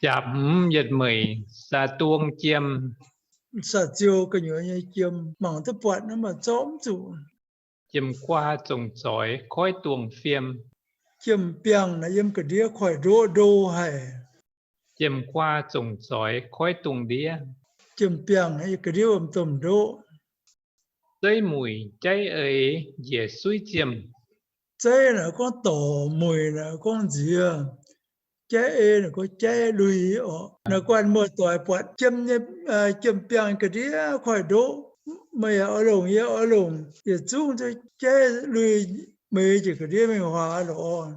chấm giật mười sa tuông chiêm sa chiêu cái nhựa như chiêm mỏng thấp quạt nó mà chóm chủ chiêm qua trồng chói khói tuồng phiêm chiêm piang là yếm cái đĩa khỏi đô đô hay chiêm qua trồng chói khói tuồng đĩa chiêm piang hay cái đĩa tầm đô tới mùi cháy ấy dễ suy chiêm trái là con tổ mùi là con gì à trái e là có trái lùi là quan một tuổi quạt chiêm như chiêm piang cái đĩa khỏi đô mày ở lồng thì chú cho trái lùi mày chỉ cái đĩa mình hòa rồi